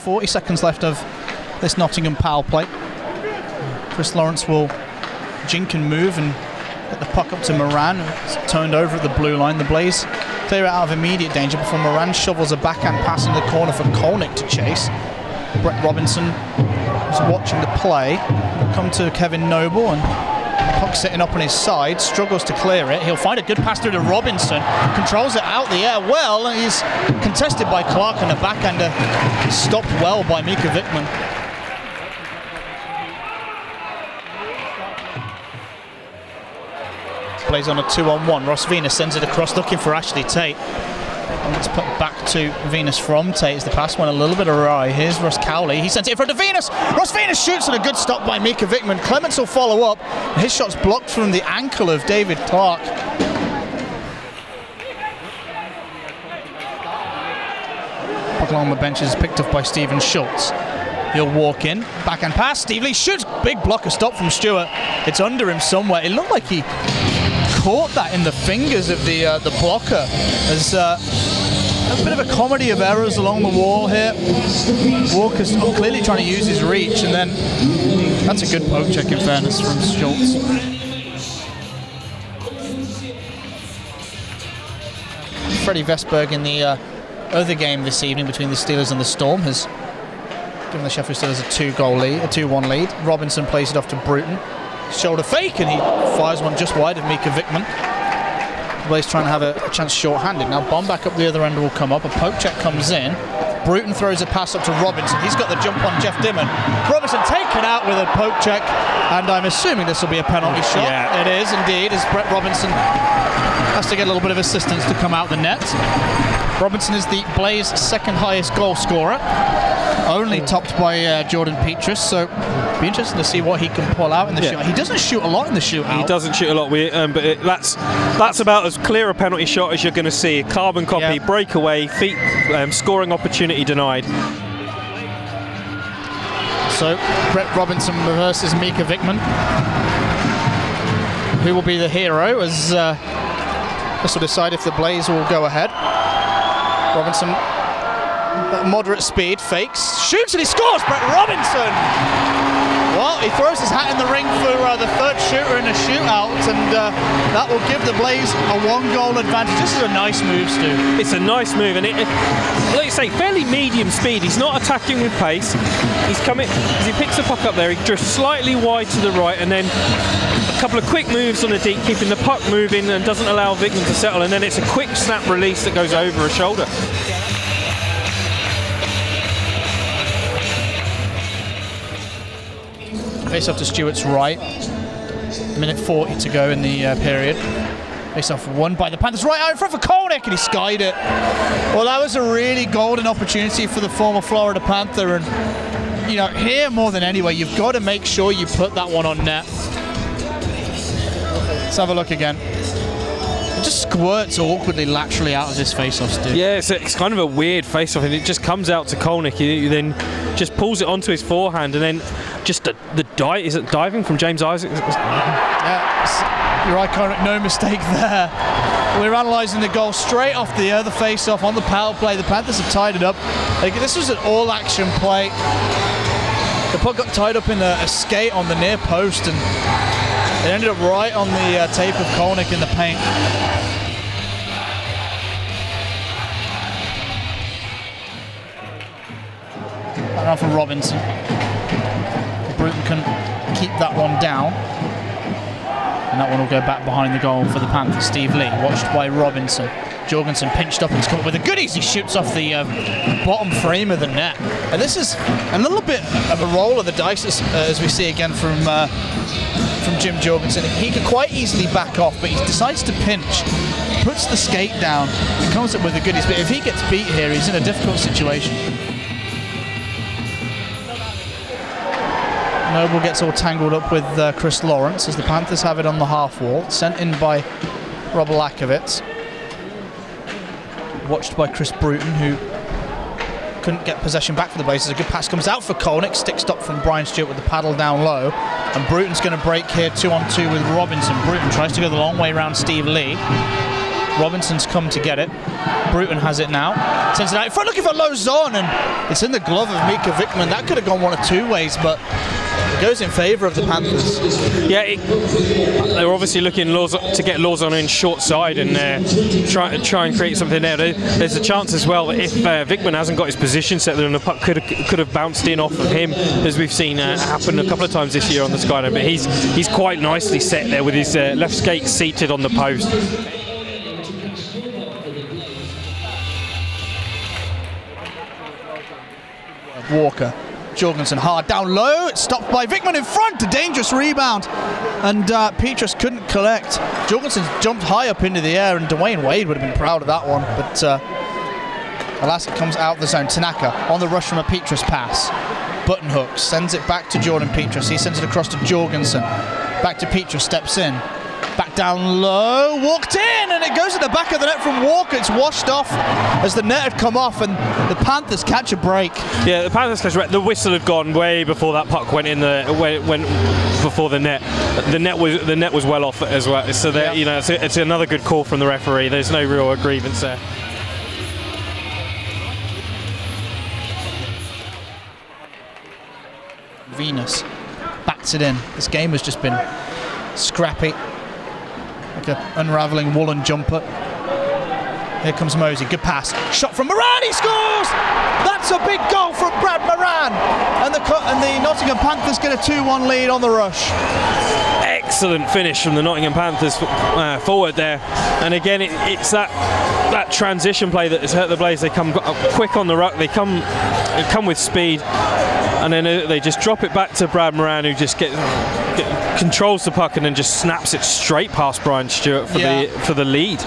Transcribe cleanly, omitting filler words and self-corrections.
40 seconds left of this Nottingham power play. Chris Lawrence will jink and move and get the puck up to Moran. It's turned over at the blue line. The Blaze clear it out of immediate danger before Moran shovels a backhand pass in the corner for Kolnick to chase. Brett Robinson is watching the play. Come to Kevin Noble, and puck sitting up on his side, struggles to clear it. He'll find a good pass through to Robinson, controls it out the air well, and he's contested by Clark, and the backhander stopped well by Mika Wickman. Plays on a 2-on-1. Ross Venus sends it across looking for Ashley Tate. And it's put back to Venus from Tate as the pass went a little bit awry. Here's Ross Cowley. He sends it in front of Venus. Ross Venus shoots, and a good stop by Mika Wickman. Clements will follow up. His shot's blocked from the ankle of David Clark. Puck along the bench is picked up by Stephen Schultz. He'll walk in. Backhand pass. Steve Lee shoots. Big blocker stop from Stewart. It's under him somewhere. It looked like he caught that in the fingers of the blocker. There's a bit of a comedy of errors along the wall here. Walker's clearly trying to use his reach, and then that's a good poke check in fairness from Schultz. Freddie Vestberg in the other game this evening between the Steelers and the Storm has given the Sheffield Steelers a 2-1 lead. Robinson plays it off to Bruton. Shoulder fake, and he fires one just wide of Mika Wickman. Blaze trying to have a chance short-handed. Now bomb back up the other end will come up. A poke check comes in. Bruton throws a pass up to Robinson. He's got the jump on Jeff Dimon. Robinson taken out with a poke check, and I'm assuming this will be a penalty shot. Yeah. It is indeed, as Brett Robinson has to get a little bit of assistance to come out the net. Robinson is the Blaze second highest goal scorer, only topped by Jordan Petrus, so be interesting to see what he can pull out in the shootout. He doesn't shoot a lot in the shootout. He doesn't shoot a lot, but that's about as clear a penalty shot as you're going to see. Carbon copy, breakaway, feet, scoring opportunity denied. So Brett Robinson versus Mika Wickman. Who will be the hero, as this will decide if the Blaze will go ahead. Robinson, at moderate speed, fakes, shoots, and he scores! Brett Robinson! Well, he throws his hat in the ring for the third shooter in a shootout, and that will give the Blaze a 1-goal advantage. This is a nice move, Stu. It's a nice move, and like you say, fairly medium speed. He's not attacking with pace. He's coming, as he picks the puck up there, he drifts slightly wide to the right, and then a couple of quick moves on the deep, keeping the puck moving and doesn't allow Wickman to settle, and then it's a quick snap release that goes over a shoulder. Face off to Stewart's right. Minute 40 to go in the period. Face off won by the Panthers. Right out in front for Kolnick, and he skied it. Well, that was a really golden opportunity for the former Florida Panther, and you know, here more than anywhere, you've got to make sure you put that one on net. Let's have a look again. It just squirts awkwardly laterally out of this face-off, Stu. Yeah, it's kind of a weird face-off, and it just comes out to Kolnick. He then just pulls it onto his forehand, and then just the dive. Is it diving from James Isaacs? Yeah, you're right, Kolnick. No mistake there. We're analysing the goal straight off the other face-off on the power play. The Panthers have tied it up. This was an all-action play. The puck got tied up in a skate on the near post, and it ended up right on the tape of Kolnick in the paint. And now for Robinson. Bruton can keep that one down. And that one will go back behind the goal for the Panthers. Steve Lee, watched by Robinson. Jorgensen pinched up and scored with a goodies. He shoots off the bottom frame of the net. And this is a little bit of a roll of the dice as we see again from Jim Jorgensen. He could quite easily back off, but he decides to pinch, puts the skate down, and comes up with the goodies. But if he gets beat here, he's in a difficult situation. Noble gets all tangled up with Chris Lawrence as the Panthers have it on the half wall. Sent in by Rob Lakovitz. Watched by Chris Bruton, who couldn't get possession back for the Blazers. A good pass comes out for Kolnick. Stick stop from Brian Stewart with the paddle down low. And Bruton's going to break here 2-on-2 with Robinson. Bruton tries to go the long way around Steve Lee. Robinson's come to get it. Bruton has it now. Sends it out in front, looking for Lozon, and it's in the glove of Mika Vikman. That could have gone one of two ways, but it goes in favour of the Panthers. Yeah, they're obviously looking to get Lozon in short side and try and create something there. There's a chance as well that if Vikman hasn't got his position set, then the puck could have bounced in off of him, as we've seen happen a couple of times this year on the Skyline. But he's quite nicely set there with his left skate seated on the post. Walker, Jorgensen hard down low, it's stopped by Vikman in front, a dangerous rebound, and Petrus couldn't collect. Jorgensen jumped high up into the air, and Dwayne Wade would have been proud of that one, but alas, it comes out of the zone. Tanaka on the rush from a Petrus pass. Button hooks, sends it back to Jordan Petrus, he sends it across to Jorgensen, back to Petrus, steps in, back down low, walked in, and it goes at the back of the net from Walker. It's washed off as the net had come off, and the Panthers catch a break. Yeah, the Panthers catch a break. The whistle had gone way before that puck went in went before the net. The net was well off as well. So that, you know, it's another good call from the referee. There's no real grievance there. Venus bats it in. This game has just been scrappy, like an unravelling woolen jumper. Here comes Mosey, good pass, shot from Moran, he scores! That's a big goal from Brad Moran, and the Nottingham Panthers get a 2-1 lead on the rush. Excellent finish from the Nottingham Panthers forward there, and again it's that transition play that has hurt the Blaze. They come quick on the ruck, they come with speed, and then they just drop it back to Brad Moran, who just controls the puck and then just snaps it straight past Brian Stewart for the lead.